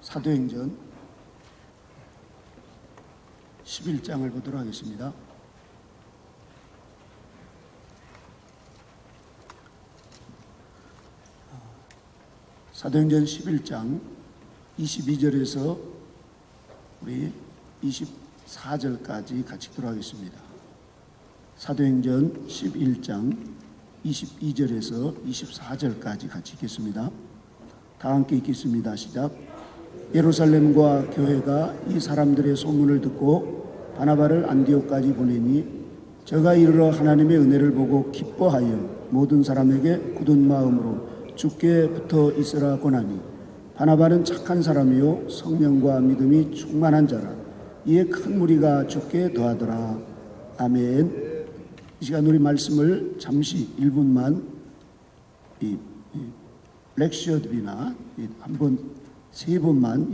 사도행전 11장을 보도록 하겠습니다. 사도행전 11장 22절에서 우리 24절까지 같이 들어가겠습니다. 사도행전 11장 22절에서 24절까지 같이 읽겠습니다. 다 함께 읽겠습니다. 시작. 예루살렘과 교회가 이 사람들의 소문을 듣고 바나바를 안디옥까지 보내니 저가 이르러 하나님의 은혜를 보고 기뻐하여 모든 사람에게 굳은 마음으로 주께 붙어 있으라 권하니 바나바는 착한 사람이요 성령과 믿음이 충만한 자라. 이에 큰 무리가 주께 더하더라. 아멘. 이 시간 우리 말씀을 잠시 1분만 렉셔드비나 한번 세 번만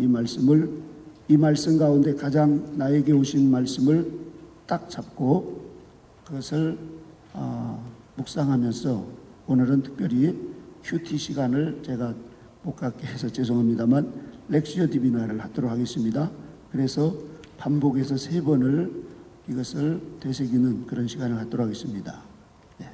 이 말씀 가운데 가장 나에게 오신 말씀을 딱 잡고 그것을 묵상하면서 오늘은 특별히 큐티 시간을 제가 못 갖게 해서 죄송합니다만 렉시어 디비나를 하도록 하겠습니다. 그래서 반복해서 세 번을 이것을 되새기는 그런 시간을 갖도록 하겠습니다. 네.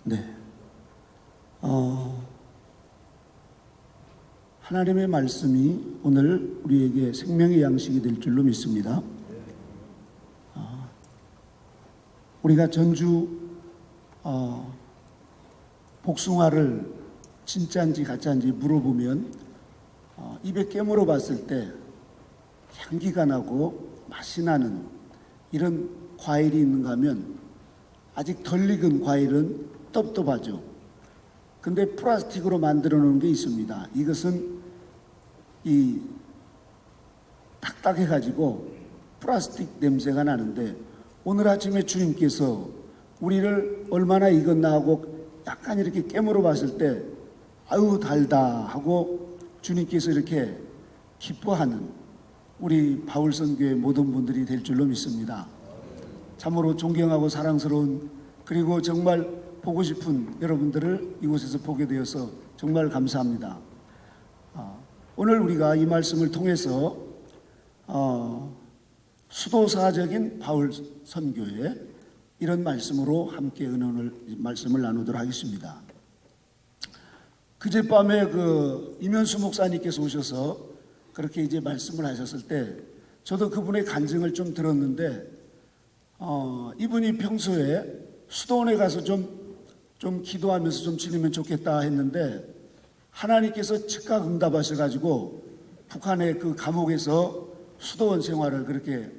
네. 하나님의 말씀이 오늘 우리에게 생명의 양식이 될 줄로 믿습니다. 우리가 전주 복숭아를 진짜인지 가짜인지 물어보면 입에 깨물어 봤을 때 향기가 나고 맛이 나는 이런 과일이 있는가 하면 아직 덜 익은 과일은 떡떡하죠. 근데 플라스틱으로 만들어 놓은 게 있습니다. 이것은 이 딱딱해 가지고 플라스틱 냄새가 나는데 오늘 아침에 주님께서 우리를 얼마나 익었나 하고 약간 이렇게 깨물어 봤을 때 아유 달다 하고 주님께서 이렇게 기뻐하는 우리 바울선교회 모든 분들이 될 줄로 믿습니다. 참으로 존경하고 사랑스러운 그리고 정말 보고 싶은 여러분들을 이곳에서 보게 되어서 정말 감사합니다. 오늘 우리가 이 말씀을 통해서 수도사적인 바울 선교의 이런 말씀으로 함께 말씀을 나누도록 하겠습니다. 그젯밤에 이면수 목사님께서 오셔서 그렇게 이제 말씀을 하셨을 때 저도 그분의 간증을 좀 들었는데 이분이 평소에 수도원에 가서 좀 기도하면서 좀 지내면 좋겠다 했는데 하나님께서 즉각 응답하셔가지고 북한의 그 감옥에서 수도원 생활을 그렇게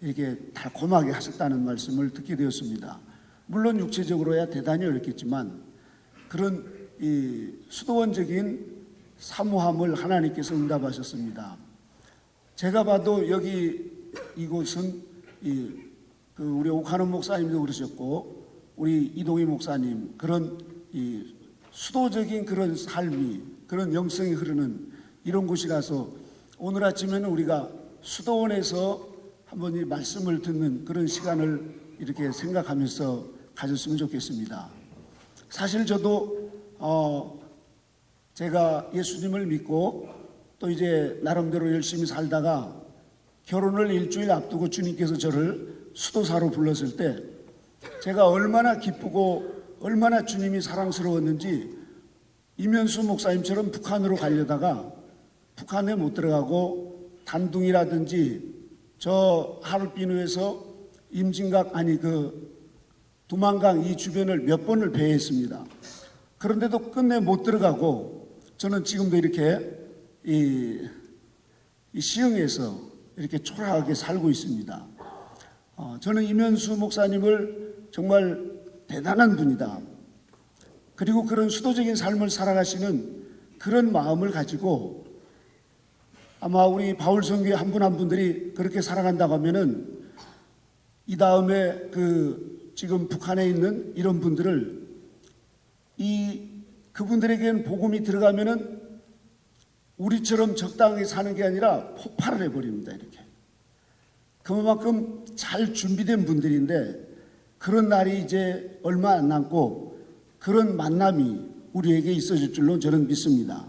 이렇게 달콤하게 하셨다는 말씀을 듣게 되었습니다. 물론 육체적으로야 대단히 어렵겠지만 그런 이 수도원적인 사모함을 하나님께서 응답하셨습니다. 제가 봐도 이곳은 우리 오카노 목사님도 그러셨고 우리 이동희 목사님 그런 이 수도적인 그런 삶이 그런 영성이 흐르는 이런 곳이라서 오늘 아침에는 우리가 수도원에서 한번 이 말씀을 듣는 그런 시간을 이렇게 생각하면서 가졌으면 좋겠습니다. 사실 저도 제가 예수님을 믿고 또 이제 나름대로 열심히 살다가 결혼을 일주일 앞두고 주님께서 저를 수도사로 불렀을 때 제가 얼마나 기쁘고 얼마나 주님이 사랑스러웠는지 이면수 목사님처럼 북한으로 가려다가 북한에 못 들어가고 단둥이라든지 저 하얼빈에서 임진각 두만강 이 주변을 몇 번을 배회했습니다. 그런데도 끝내 못 들어가고 저는 지금도 이렇게 이 시흥에서 이렇게 초라하게 살고 있습니다. 저는 이면수 목사님을 정말 대단한 분이다. 그리고 그런 수도적인 삶을 살아가시는 그런 마음을 가지고 아마 우리 바울 선교회 한 분 한 분들이 그렇게 살아간다고 하면은 이 다음에 지금 북한에 있는 이런 분들을 그분들에게는 복음이 들어가면은 우리처럼 적당히 사는 게 아니라 폭발을 해버립니다. 이렇게. 그만큼 잘 준비된 분들인데 그런 날이 이제 얼마 안 남고 그런 만남이 우리에게 있어질 줄로 저는 믿습니다.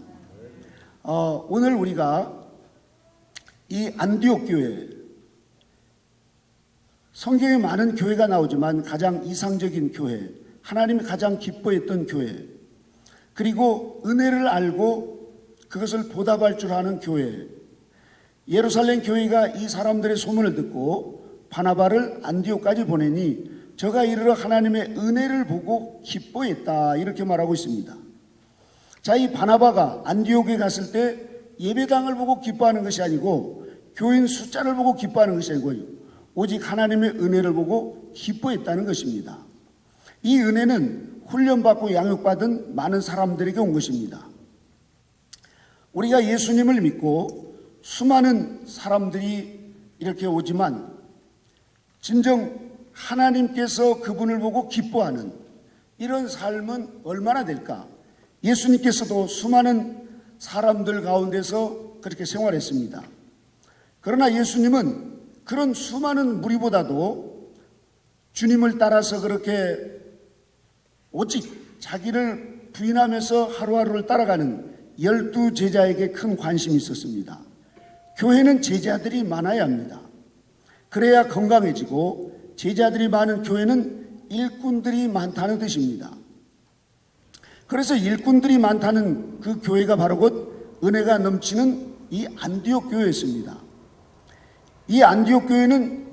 오늘 우리가 이 안디옥 교회, 성경에 많은 교회가 나오지만 가장 이상적인 교회, 하나님이 가장 기뻐했던 교회, 그리고 은혜를 알고 그것을 보답할 줄 아는 교회, 예루살렘 교회가 이 사람들의 소문을 듣고 바나바를 안디옥까지 보내니 저가 이르러 하나님의 은혜를 보고 기뻐했다, 이렇게 말하고 있습니다. 자, 이 바나바가 안디옥에 갔을 때 예배당을 보고 기뻐하는 것이 아니고 교인 숫자를 보고 기뻐하는 것이 아니고 오직 하나님의 은혜를 보고 기뻐했다는 것입니다. 이 은혜는 훈련받고 양육받은 많은 사람들에게 온 것입니다. 우리가 예수님을 믿고 수많은 사람들이 이렇게 오지만 진정 하나님께서 그분을 보고 기뻐하는 이런 삶은 얼마나 될까? 예수님께서도 수많은 사람들 가운데서 그렇게 생활했습니다. 그러나 예수님은 그런 수많은 무리보다도 주님을 따라서 그렇게 오직 자기를 부인하면서 하루하루를 따라가는 12 제자에게 큰 관심이 있었습니다. 교회는 제자들이 많아야 합니다. 그래야 건강해지고 제자들이 많은 교회는 일꾼들이 많다는 뜻입니다. 그래서 일꾼들이 많다는 그 교회가 바로 곧 은혜가 넘치는 이 안디옥 교회였습니다. 이 안디옥 교회는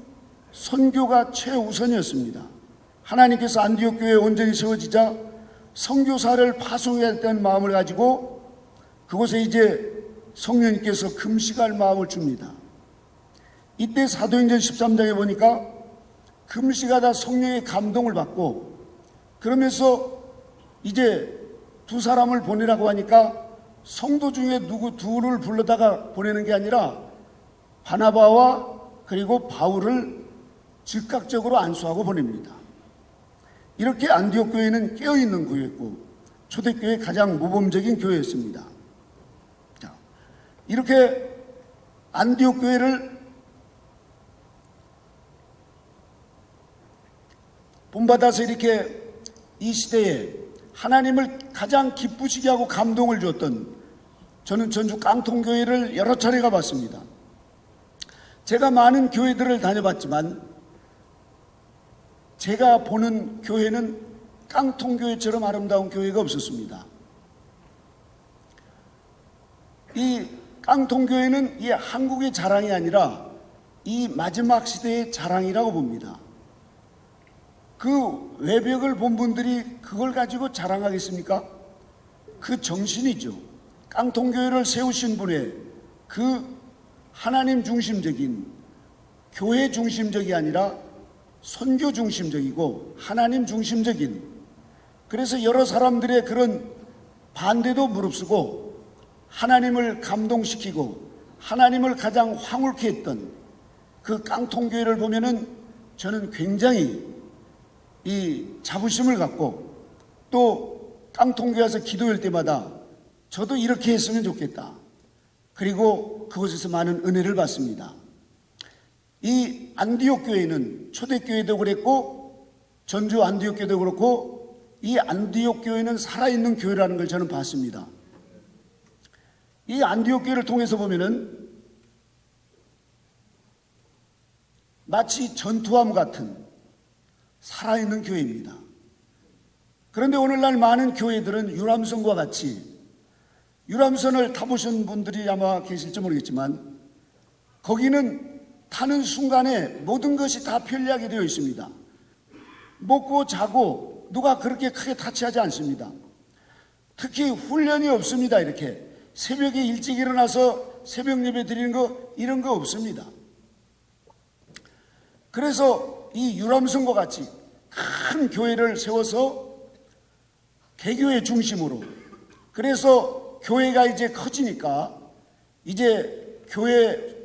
선교가 최우선이었습니다. 하나님께서 안디옥 교회에 온전히 세워지자 선교사를 파송해야 했다는 마음을 가지고 그곳에 이제 성령님께서 금식할 마음을 줍니다. 이때 사도행전 13장에 보니까 금식하다 성령의 감동을 받고 그러면서 이제 두 사람을 보내라고 하니까 성도 중에 누구 둘을 불러다가 보내는 게 아니라 바나바와 그리고 바울을 즉각적으로 안수하고 보냅니다. 이렇게 안디옥 교회는 깨어있는 교회였고 초대교회의 가장 모범적인 교회였습니다. 자, 이렇게 안디옥 교회를 본받아서 이렇게 이 시대에 하나님을 가장 기쁘시게 하고 감동을 주었던, 저는 전주 깡통교회를 여러 차례 가봤습니다. 제가 많은 교회들을 다녀봤지만 제가 보는 교회는 깡통교회처럼 아름다운 교회가 없었습니다. 이 깡통교회는 이 한국의 자랑이 아니라 이 마지막 시대의 자랑이라고 봅니다. 그 외벽을 본 분들이 그걸 가지고 자랑하겠습니까? 그 정신이죠. 깡통교회를 세우신 분의 그 하나님 중심적인, 교회 중심적이 아니라 선교 중심적이고 하나님 중심적인, 그래서 여러 사람들의 그런 반대도 무릅쓰고 하나님을 감동시키고 하나님을 가장 황홀케 했던 그 깡통교회를 보면은 저는 굉장히 이 자부심을 갖고 또 깡통교회 와서 기도할 때마다 저도 이렇게 했으면 좋겠다. 그리고 그곳에서 많은 은혜를 받습니다. 이 안디옥 교회는 초대교회도 그랬고 전주 안디옥 교회도 그렇고 이 안디옥 교회는 살아있는 교회라는 걸 저는 봤습니다. 이 안디옥 교회를 통해서 보면은 마치 전투함 같은 살아있는 교회입니다. 그런데 오늘날 많은 교회들은 유람선과 같이, 유람선을 타보신 분들이 아마 계실지 모르겠지만 거기는 타는 순간에 모든 것이 다 편리하게 되어 있습니다. 먹고 자고 누가 그렇게 크게 타치하지 않습니다. 특히 훈련이 없습니다. 이렇게 새벽에 일찍 일어나서 새벽 예배 드리는 거 이런 거 없습니다. 그래서 이 유람선과 같이 큰 교회를 세워서 개교회 중심으로, 그래서 교회가 이제 커지니까 이제 교회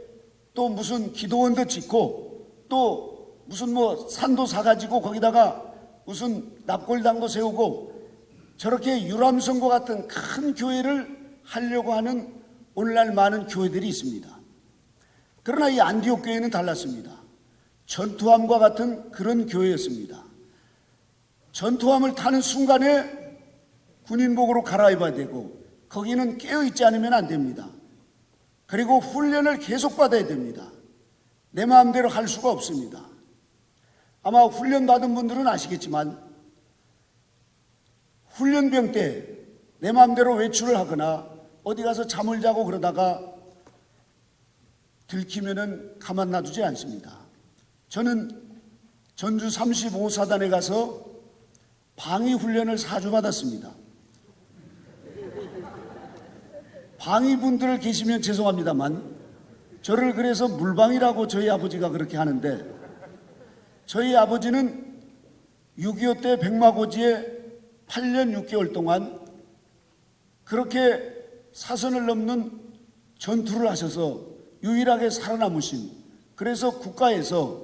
또 무슨 기도원도 짓고 또 무슨 뭐 산도 사가지고 거기다가 무슨 납골당도 세우고 저렇게 유람선과 같은 큰 교회를 하려고 하는 오늘날 많은 교회들이 있습니다. 그러나 이 안디옥 교회는 달랐습니다. 전투함과 같은 그런 교회였습니다. 전투함을 타는 순간에 군인복으로 갈아입어야 되고 거기는 깨어있지 않으면 안 됩니다. 그리고 훈련을 계속 받아야 됩니다. 내 마음대로 할 수가 없습니다. 아마 훈련 받은 분들은 아시겠지만 훈련병 때 내 마음대로 외출을 하거나 어디 가서 잠을 자고 그러다가 들키면은 가만 놔두지 않습니다. 저는 전주 35사단에 가서 방위 훈련을 4주 받았습니다. 방위분들 계시면 죄송합니다만 저를 그래서 물방이라고 저희 아버지가 그렇게 하는데, 저희 아버지는 6.25 때 백마고지에 8년 6개월 동안 그렇게 사선을 넘는 전투를 하셔서 유일하게 살아남으신, 그래서 국가에서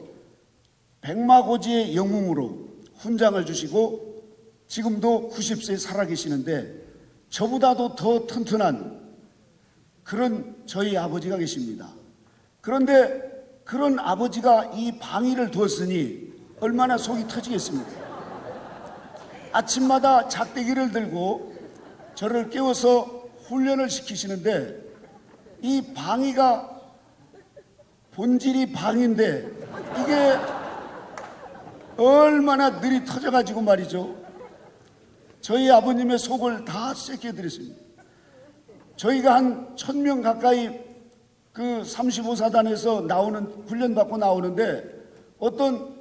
백마고지의 영웅으로 훈장을 주시고 지금도 90세에 살아계시는데 저보다도 더 튼튼한 그런 저희 아버지가 계십니다. 그런데 그런 아버지가 이 방위를 두었으니 얼마나 속이 터지겠습니까? 아침마다 작대기를 들고 저를 깨워서 훈련을 시키시는데, 이 방위가 본질이 방인데 이게 얼마나 늘이 터져가지고 말이죠. 저희 아버님의 속을 다 씻겨드렸습니다. 저희가 한 1000명 가까이 그 35사단에서 나오는, 훈련받고 나오는데 어떤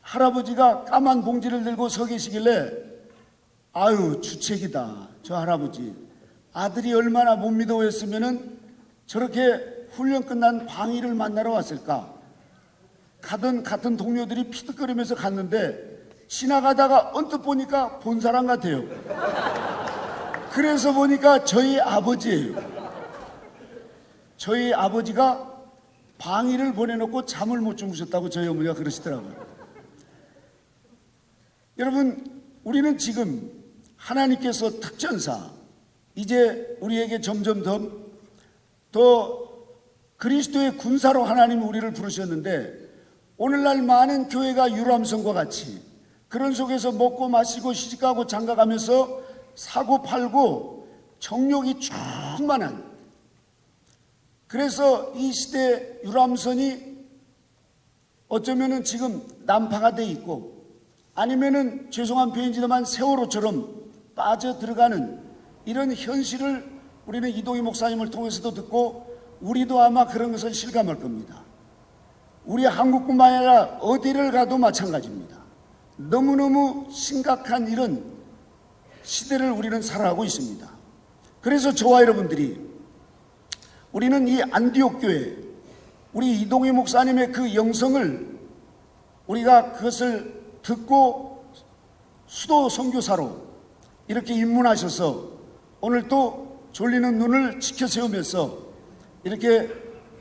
할아버지가 까만 봉지를 들고 서 계시길래 아유 주책이다 저 할아버지, 아들이 얼마나 못 믿어했으면은 저렇게 훈련 끝난 방위를 만나러 왔을까. 가던 같은 동료들이 피득거리면서 갔는데 지나가다가 언뜻 보니까 본 사람 같아요. 그래서 보니까 저희 아버지예요. 저희 아버지가 방위를 보내놓고 잠을 못 주무셨다고 저희 어머니가 그러시더라고요. 여러분, 우리는 지금 하나님께서 특전사, 이제 우리에게 점점 더 그리스도의 군사로 하나님이 우리를 부르셨는데, 오늘날 많은 교회가 유람선과 같이 그런 속에서 먹고 마시고 시집가고 장가가면서 사고 팔고 정욕이 충만한, 그래서 이 시대 유람선이 어쩌면은 지금 난파가 돼 있고, 아니면은 죄송한 표현이지만 세월호처럼 빠져 들어가는 이런 현실을 우리는 이동희 목사님을 통해서도 듣고 우리도 아마 그런 것을 실감할 겁니다. 우리 한국뿐만 아니라 어디를 가도 마찬가지입니다. 너무너무 심각한 이런 시대를 우리는 살아가고 있습니다. 그래서 저와 여러분들이, 우리는 이 안디옥 교회, 우리 이동희 목사님의 그 영성을 우리가 그것을 듣고 수도 선교사로 이렇게 입문하셔서 오늘 또 졸리는 눈을 지켜 세우면서 이렇게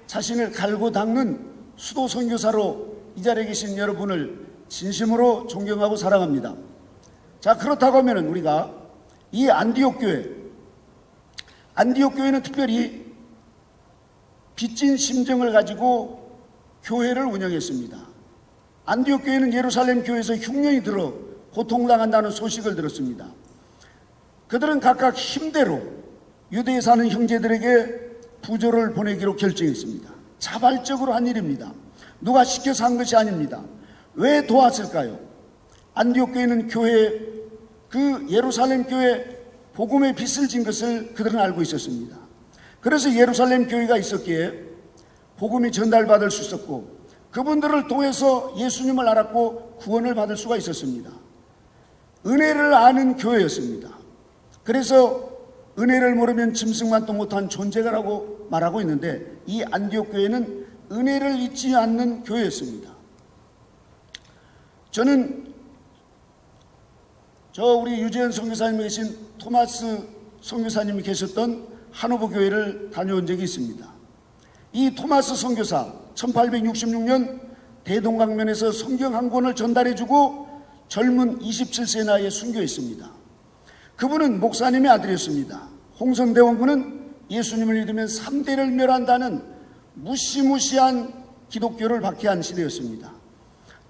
자신을 갈고 닦는 수도 선교사로 이 자리에 계신 여러분을 진심으로 존경하고 사랑합니다. 자, 그렇다고 하면 우리가 이 안디옥 교회는 특별히 빚진 심정을 가지고 교회를 운영했습니다. 안디옥 교회는 예루살렘 교회에서 흉년이 들어 고통당한다는 소식을 들었습니다. 그들은 각각 힘대로 유대에 사는 형제들에게 부조를 보내기로 결정했습니다. 자발적으로 한 일입니다. 누가 시켜서 한 것이 아닙니다. 왜 도왔을까요? 안디옥 교회는 그 예루살렘 교회 복음의 빚을 진 것을 그들은 알고 있었습니다. 그래서 예루살렘 교회가 있었기에 복음이 전달받을 수 있었고, 그분들을 통해서 예수님을 알았고 구원을 받을 수가 있었습니다. 은혜를 아는 교회였습니다. 그래서 은혜를 모르면 짐승만도 못한 존재가라고 말하고 있는데, 이 안디옥 교회는 은혜를 잊지 않는 교회였습니다. 저는 우리 유재현 선교사님이 계신 토마스 선교사님이 계셨던 한오버 교회를 다녀온 적이 있습니다. 이 토마스 선교사 1866년 대동강변에서 성경 한 권을 전달해주고 젊은 27세 나이에 순교했습니다. 그분은 목사님의 아들이었습니다. 홍성대원군은 예수님을 믿으면 3대를 멸한다는 무시무시한 기독교를 박해한 시대였습니다.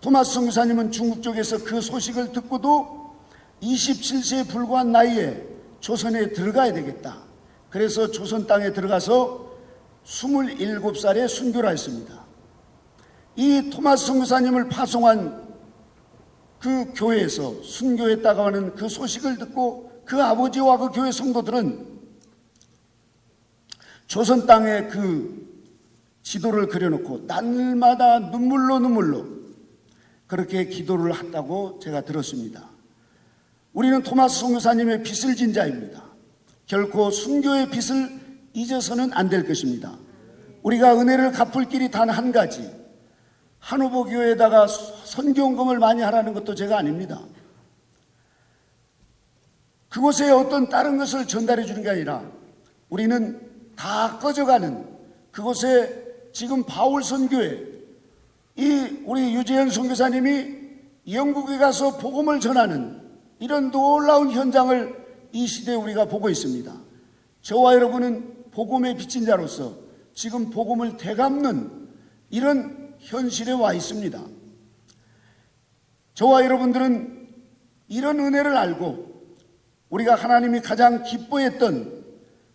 토마스 선교사님은 중국 쪽에서 그 소식을 듣고도 27세에 불과한 나이에 조선에 들어가야 되겠다. 그래서 조선 땅에 들어가서 27살에 순교를 했습니다. 이 토마스 선교사님을 파송한 그 교회에서 순교했다고 하는 그 소식을 듣고 그 아버지와 그 교회 성도들은 조선 땅에 그 지도를 그려놓고 날마다 눈물로 그렇게 기도를 했다고 제가 들었습니다. 우리는 토마스 선교사님의 빚을 진 자입니다. 결코 순교의 빚을 잊어서는 안 될 것입니다. 우리가 은혜를 갚을 길이 단 한 가지, 한오버 교회에다가 선교헌금을 많이 하라는 것도 제가 아닙니다. 그곳에 어떤 다른 것을 전달해 주는 게 아니라 우리는 다 꺼져가는 그곳에 지금 바울 선교회, 우리 유재현 선교사님이 영국에 가서 복음을 전하는 이런 놀라운 현장을 이 시대에 우리가 보고 있습니다. 저와 여러분은 복음의 빚진 자로서 지금 복음을 되갚는 이런 현실에 와 있습니다. 저와 여러분들은 이런 은혜를 알고 우리가 하나님이 가장 기뻐했던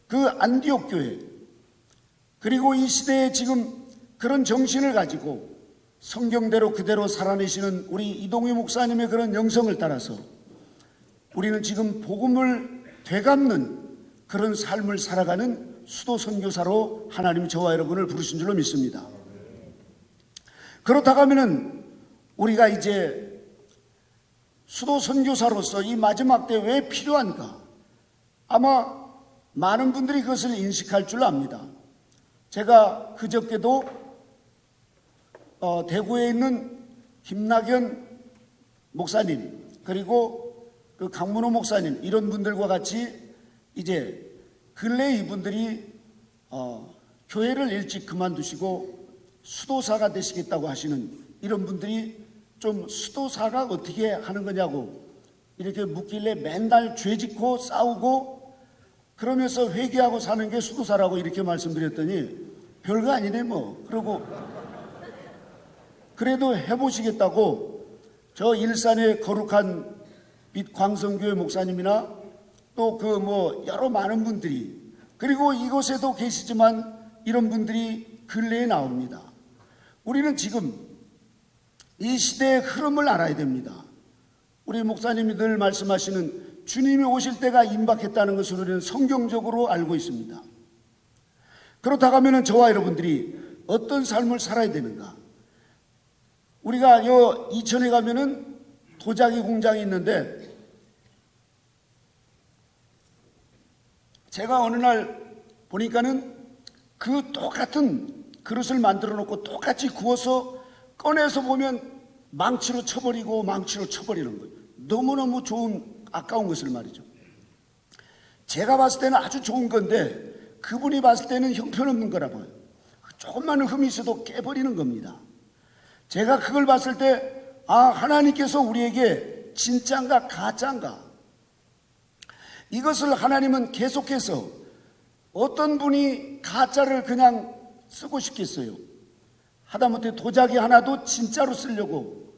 그 안디옥 교회, 그리고 이 시대에 지금 그런 정신을 가지고 성경대로 그대로 살아내시는 우리 이동희 목사님의 그런 영성을 따라서 우리는 지금 복음을 되갚는 그런 삶을 살아가는 수도 선교사로 하나님이 저와 여러분을 부르신 줄로 믿습니다. 그렇다고 하면은 우리가 이제 수도 선교사로서 이 마지막 때 왜 필요한가? 아마 많은 분들이 그것을 인식할 줄 압니다. 제가 그저께도 대구에 있는 김낙연 목사님, 그리고 그 강문호 목사님, 이런 분들과 같이 이제 근래에 이분들이 교회를 일찍 그만두시고 수도사가 되시겠다고 하시는 이런 분들이 좀 수도사가 어떻게 하는 거냐고 이렇게 묻길래 맨날 죄짓고 싸우고 그러면서 회개하고 사는 게 수도사라고 이렇게 말씀드렸더니 별거 아니네 뭐. 그러고 그래도 해보시겠다고 저 일산의 거룩한 빛 광성교회 목사님이나 또 그 뭐 여러 많은 분들이, 그리고 이곳에도 계시지만 이런 분들이 근래에 나옵니다. 우리는 지금 이 시대의 흐름을 알아야 됩니다. 우리 목사님이 늘 말씀하시는 주님이 오실 때가 임박했다는 것을 우리는 성경적으로 알고 있습니다. 그렇다고 하면 저와 여러분들이 어떤 삶을 살아야 되는가? 우리가 요 이천에 가면은 도자기 공장이 있는데 제가 어느 날 보니까는 그 똑같은 그릇을 만들어 놓고 똑같이 구워서 꺼내서 보면 망치로 쳐버리고 망치로 쳐버리는 거예요. 너무너무 좋은 아까운 것을 말이죠. 제가 봤을 때는 아주 좋은 건데 그분이 봤을 때는 형편없는 거라 보여요. 조금만 흠이 있어도 깨버리는 겁니다. 제가 그걸 봤을 때 하나님께서 우리에게 진짜인가 가짜인가, 이것을 하나님은 계속해서 어떤 분이 가짜를 그냥 쓰고 싶겠어요. 하다못해 도자기 하나도 진짜로 쓰려고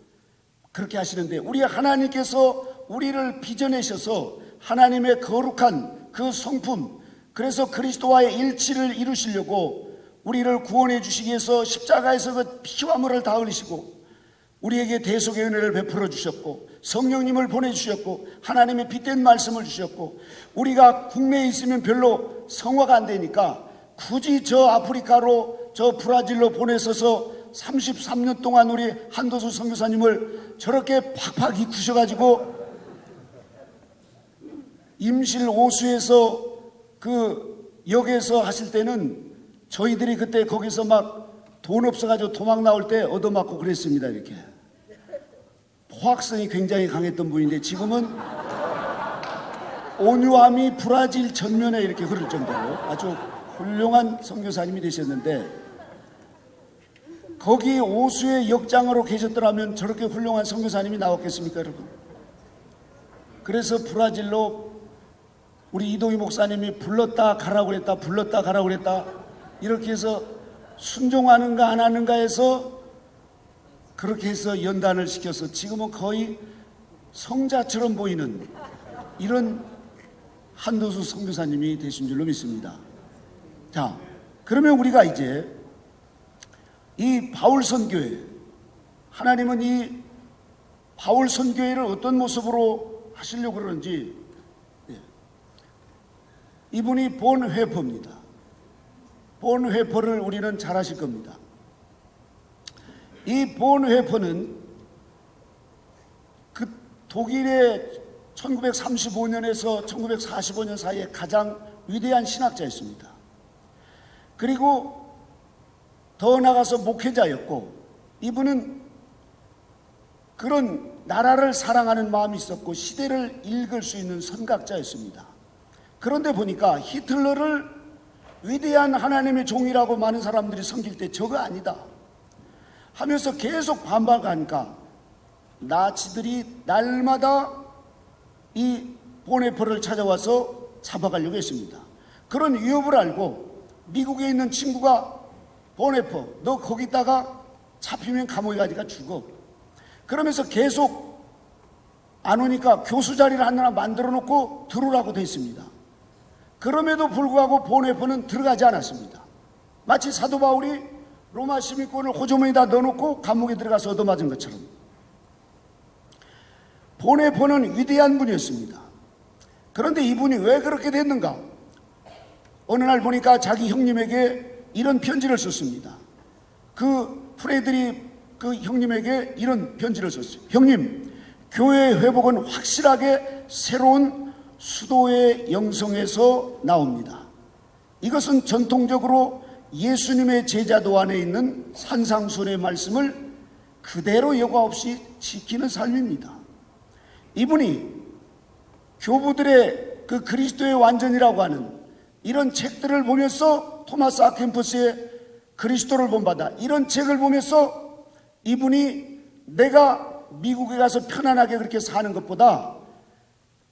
그렇게 하시는데, 우리 하나님께서 우리를 빚어내셔서 하나님의 거룩한 그 성품, 그래서 그리스도와의 일치를 이루시려고 우리를 구원해 주시기 위해서 십자가에서 그 피와 물을 다 흘리시고 우리에게 대속의 은혜를 베풀어 주셨고 성령님을 보내주셨고 하나님의 빛된 말씀을 주셨고, 우리가 국내에 있으면 별로 성화가 안 되니까 굳이 저 아프리카로 저 브라질로 보내서서 33년 동안 우리 한도수 선교사님을 저렇게 팍팍 이쿠셔가지고 임실 오수에서 그 역에서 하실 때는 저희들이 그때 거기서 막 돈 없어가지고 도망 나올 때 얻어맞고 그랬습니다. 이렇게 포악성이 굉장히 강했던 분인데 지금은 온유함이 브라질 전면에 이렇게 흐를 정도로 아주 훌륭한 선교사님이 되셨는데, 거기 오수의 역장으로 계셨더라면 저렇게 훌륭한 선교사님이 나왔겠습니까, 여러분? 그래서 브라질로 우리 이동희 목사님이 불렀다 가라고 그랬다, 불렀다 가라고 그랬다, 이렇게 해서 순종하는가 안 하는가 해서 그렇게 해서 연단을 시켜서 지금은 거의 성자처럼 보이는 이런 한도수 선교사님이 되신 줄로 믿습니다. 자, 그러면 우리가 이제 이 바울 선교회, 하나님은 이 바울 선교회를 어떤 모습으로 하시려고 그러는지, 이분이 본 회퍼입니다. 본 회퍼를 우리는 잘 아실 겁니다. 이 본 회퍼는 그 독일의 1935년에서 1945년 사이에 가장 위대한 신학자였습니다. 그리고 더 나아가서 목회자였고, 이분은 그런 나라를 사랑하는 마음이 있었고 시대를 읽을 수 있는 선각자였습니다. 그런데 보니까 히틀러를 위대한 하나님의 종이라고 많은 사람들이 섬길 때 저거 아니다 하면서 계속 반박하니까 나치들이 날마다 이 보네퍼를 찾아와서 잡아가려고 했습니다. 그런 위협을 알고 미국에 있는 친구가 보네퍼, 너 거기다가 잡히면 감옥에 가니까 죽어. 그러면서 계속 안 오니까 교수 자리를 하나 만들어 놓고 들어오라고 돼 있습니다. 그럼에도 불구하고 보네퍼는 들어가지 않았습니다. 마치 사도 바울이 로마 시민권을 호주머니에다 넣어놓고 감옥에 들어가서 얻어맞은 것처럼. 보네퍼는 위대한 분이었습니다. 그런데 이분이 왜 그렇게 됐는가? 어느 날 보니까 자기 형님에게 이런 편지를 썼습니다. 그 프레드리 그 형님에게 이런 편지를 썼어요. 형님, 교회의 회복은 확실하게 새로운 수도의 영성에서 나옵니다. 이것은 전통적으로 예수님의 제자도 안에 있는 산상수훈의 말씀을 그대로 여과 없이 지키는 삶입니다. 이분이 교부들의 그 그리스도의 완전이라고 하는 이런 책들을 보면서, 토마스 아켄푸스의 그리스도를 본받아, 이런 책을 보면서 이분이 내가 미국에 가서 편안하게 그렇게 사는 것보다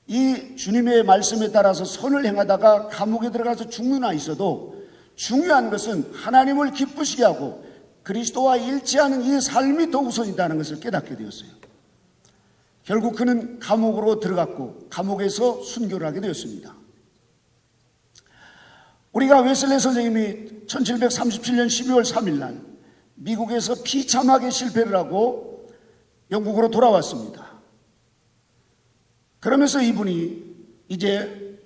이 주님의 말씀에 따라서 선을 행하다가 감옥에 들어가서 죽는 아 있어도 중요한 것은 하나님을 기쁘시게 하고 그리스도와 일치하는 이 삶이 더 우선이라는 것을 깨닫게 되었어요. 결국 그는 감옥으로 들어갔고 감옥에서 순교를 하게 되었습니다. 우리가 웨슬리 선생님이 1737년 12월 3일 날 미국에서 비참하게 실패를 하고 영국으로 돌아왔습니다. 그러면서 이분이 이제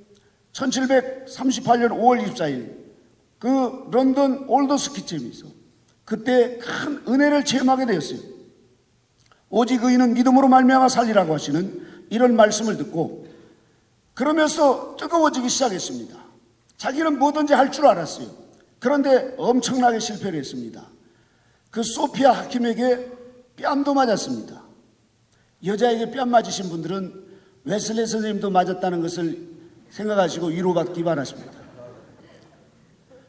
1738년 5월 24일 그 런던 올더스키점에서 그때 큰 은혜를 체험하게 되었어요. 오직 의인은 믿음으로 말미암아 살리라고 하시는 이런 말씀을 듣고 그러면서 뜨거워지기 시작했습니다. 자기는 뭐든지 할 줄 알았어요. 그런데 엄청나게 실패를 했습니다. 그 소피아 하킴에게 뺨도 맞았습니다. 여자에게 뺨 맞으신 분들은 웨슬리 선생님도 맞았다는 것을 생각하시고 위로받기 바라십니다.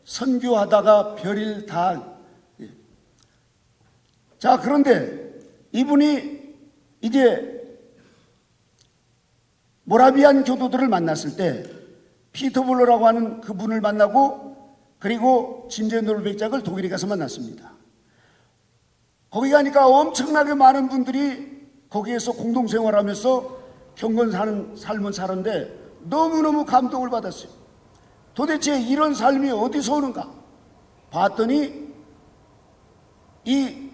선교하다가 별일 다. 자, 그런데 이분이 이제 모라비안 교도들을 만났을 때 피터블러라고 하는 그분을 만나고 그리고 진제노르백작을 독일에 가서 만났습니다. 거기 가니까 엄청나게 많은 분들이 거기에서 공동생활하면서 경건사는 삶을 사는데 너무너무 감동을 받았어요. 도대체 이런 삶이 어디서 오는가 봤더니 이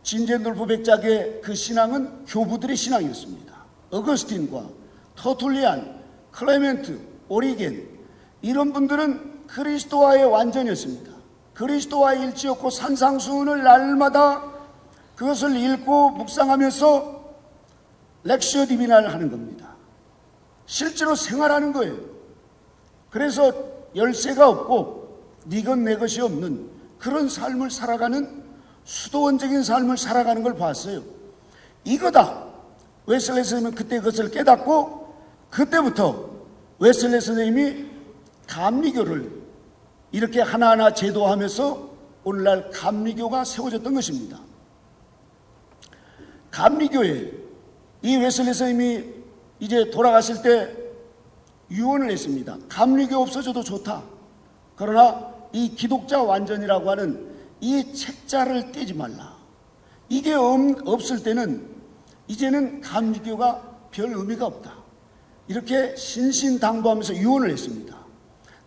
진제놀부 백작의 그 신앙은 교부들의 신앙이었습니다. 어거스틴과 터툴리안, 클레멘트, 오리겐 이런 분들은 그리스도와의 완전이었습니다. 그리스도와의 일치였고 산상수훈을 날마다 그것을 읽고 묵상하면서 렉시오 디비나를 하는 겁니다. 실제로 생활하는 거예요. 그래서 열쇠가 없고 네 것 내 것이 없는 그런 삶을 살아가는 수도원적인 삶을 살아가는 걸 봤어요. 이거다. 웨슬리 선생님은 그때 그것을 깨닫고 그때부터 웨슬리 선생님이 감리교를 이렇게 하나하나 제도하면서 오늘날 감리교가 세워졌던 것입니다. 감리교에 이 웨슬리 선생님이 이제 돌아가실 때 유언을 했습니다. 감리교 없어져도 좋다. 그러나 이 기독자 완전이라고 하는 이 책자를 떼지 말라. 이게 없을 때는 이제는 감리교가 별 의미가 없다. 이렇게 신신당부하면서 유언을 했습니다.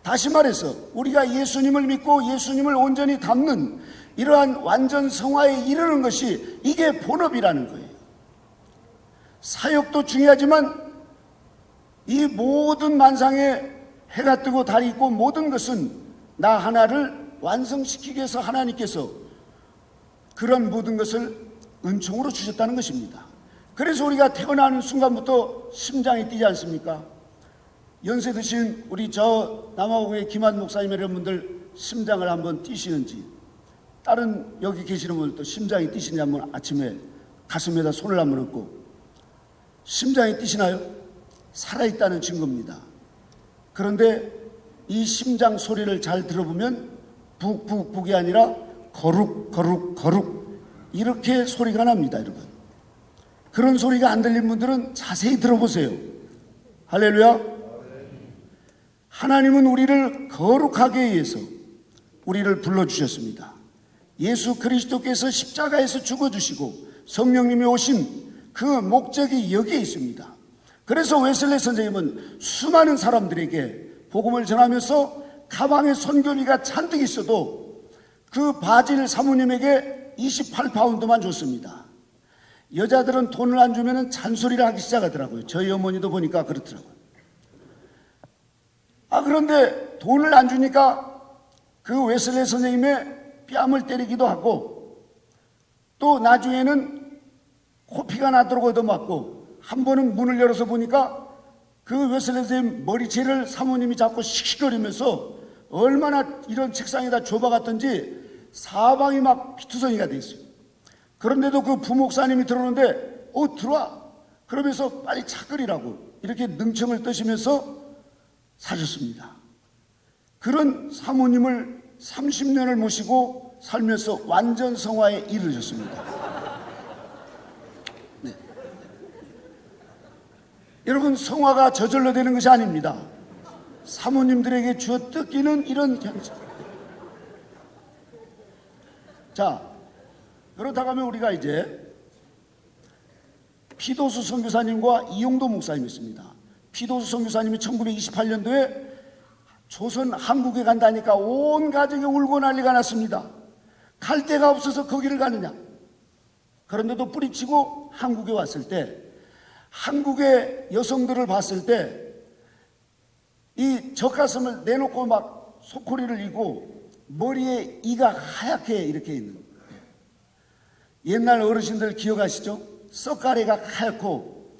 다시 말해서 우리가 예수님을 믿고 예수님을 온전히 담는 이러한 완전 성화에 이르는 것이 이게 본업이라는 거예요. 사역도 중요하지만 이 모든 만상에 해가 뜨고 달이 있고 모든 것은 나 하나를 완성시키기 위해서 하나님께서 그런 모든 것을 은총으로 주셨다는 것입니다. 그래서 우리가 태어나는 순간부터 심장이 뛰지 않습니까? 연세 드신 우리 저 남아공의 김한 목사님 여러분들 심장을 한번 뛰시는지, 다른 여기 계시는 분들도 심장이 뛰시는지 한번 아침에 가슴에다 손을 한번 얹고, 심장이 뛰시나요? 살아있다는 증거입니다. 그런데 이 심장 소리를 잘 들어보면 북북북이 아니라 거룩 거룩 거룩 이렇게 소리가 납니다. 여러분, 그런 소리가 안 들린 분들은 자세히 들어보세요. 할렐루야. 하나님은 우리를 거룩하게 위해서 우리를 불러주셨습니다. 예수 그리스도께서 십자가에서 죽어주시고 성령님이 오신 그 목적이 여기에 있습니다. 그래서 웨슬리 선생님은 수많은 사람들에게 복음을 전하면서 가방에 선교비가 잔뜩 있어도 그 바질 사모님에게 28파운드만 줬습니다. 여자들은 돈을 안 주면 잔소리를 하기 시작하더라고요. 저희 어머니도 보니까 그렇더라고요. 그런데 돈을 안 주니까 그 웨슬리 선생님의 뺨을 때리기도 하고, 또 나중에는 코피가 나도록 얻어맞고, 한 번은 문을 열어서 보니까 그 웨슬리 선생님 머리채를 사모님이 잡고 씩씩거리면서 얼마나 이런 책상에다 줘박았던지 사방이 막 피투성이가 돼 있어요. 그런데도 그 부목사님이 들어오는데 들어와 그러면서 빨리 차끓이라고 이렇게 능청을 뜨시면서 사셨습니다. 그런 사모님을 30년을 모시고 살면서 완전 성화에 이르셨습니다. 네. 여러분, 성화가 저절로 되는 것이 아닙니다. 사모님들에게 주어 뜯기는 이런 현상. 자, 그렇다고 하면 우리가 이제 피도수 선교사님과 이용도 목사님이 있습니다. 피도수 선교사님이 1928년도에 조선 한국에 간다니까 온 가족이 울고 난리가 났습니다. 갈 데가 없어서 거기를 가느냐. 그런데도 뿌리치고 한국에 왔을 때, 한국의 여성들을 봤을 때 이 젖가슴을 내놓고 막 속꼬리를 이고 머리에 이가 하얗게 이렇게 있는, 옛날 어르신들 기억하시죠? 썩가래가 하얗고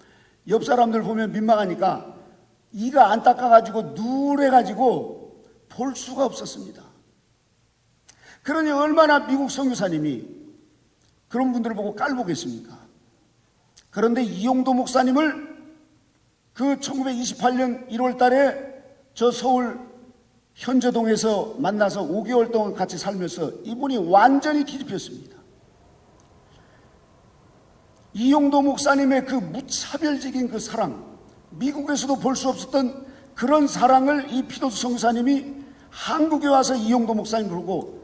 옆 사람들 보면 민망하니까 이가 안 닦아가지고 누래가지고 볼 수가 없었습니다. 그러니 얼마나 미국 선교사님이 그런 분들을 보고 깔보겠습니까? 그런데 이용도 목사님을 그 1928년 1월 달에 저 서울 현저동에서 만나서 5개월 동안 같이 살면서 이분이 완전히 뒤집혔습니다. 이용도 목사님의 그 무차별적인 그 사랑, 미국에서도 볼 수 없었던 그런 사랑을 이 피도수 선교사님이 한국에 와서 이용도 목사님 보고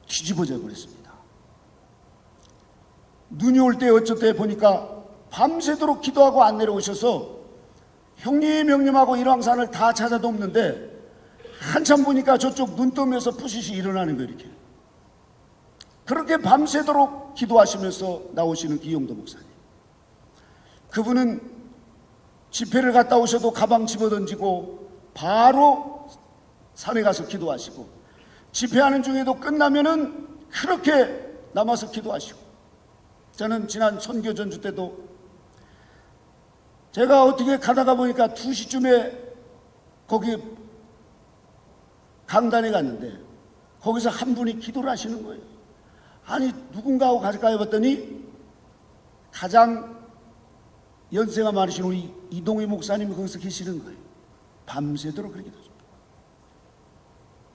뒤집어져 버렸습니다. 눈이 올 때 어쩔 때 보니까 밤새도록 기도하고 안 내려오셔서 형님하고 일왕산을 다 찾아도 없는데 한참 보니까 저쪽 눈 뜨면서 푸시시 일어나는 거예요. 이렇게 그렇게 밤새도록 기도하시면서 나오시는 이용도 목사님, 그분은 집회를 갔다 오셔도 가방 집어던지고 바로 산에 가서 기도하시고, 집회하는 중에도 끝나면은 그렇게 남아서 기도하시고. 저는 지난 선교 전주 때도 제가 어떻게 가다가 보니까 2시쯤에 거기 강단에 갔는데 거기서 한 분이 기도를 하시는 거예요. 아니 누군가하고 가까이 봤더니 가장 연세가 많으신 우리 이동희 목사님이 거기서 계시는 거예요. 밤새도록 그렇게 기도하십니다.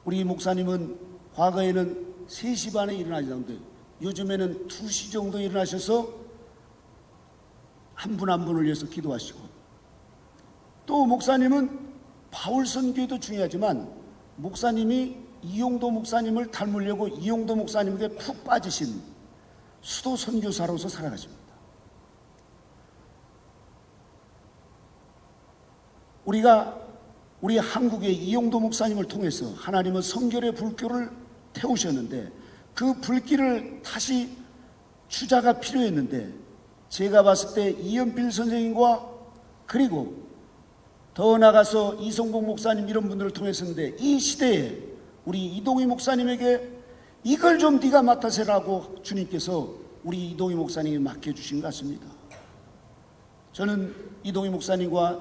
우리 목사님은 과거에는 3시 반에 일어나시던데 요즘에는 2시 정도 일어나셔서 한 분 한 분을 위해서 기도하시고, 또 목사님은 바울 선교도 중요하지만 목사님이 이용도 목사님을 닮으려고 이용도 목사님에게 푹 빠지신 수도 선교사로서 살아가십니다. 우리 한국의 이용도 목사님을 통해서 하나님은 성결의 불길을 태우셨는데 그 불길을 다시 주자가 필요했는데, 제가 봤을 때 이연필 선생님과 그리고 더 나아가서 이성복 목사님 이런 분들을 통해서인데, 이 시대에 우리 이동희 목사님에게 이걸 좀 네가 맡아서 라고 주님께서 우리 이동희 목사님에게 맡겨주신 것 같습니다. 저는 이동희 목사님과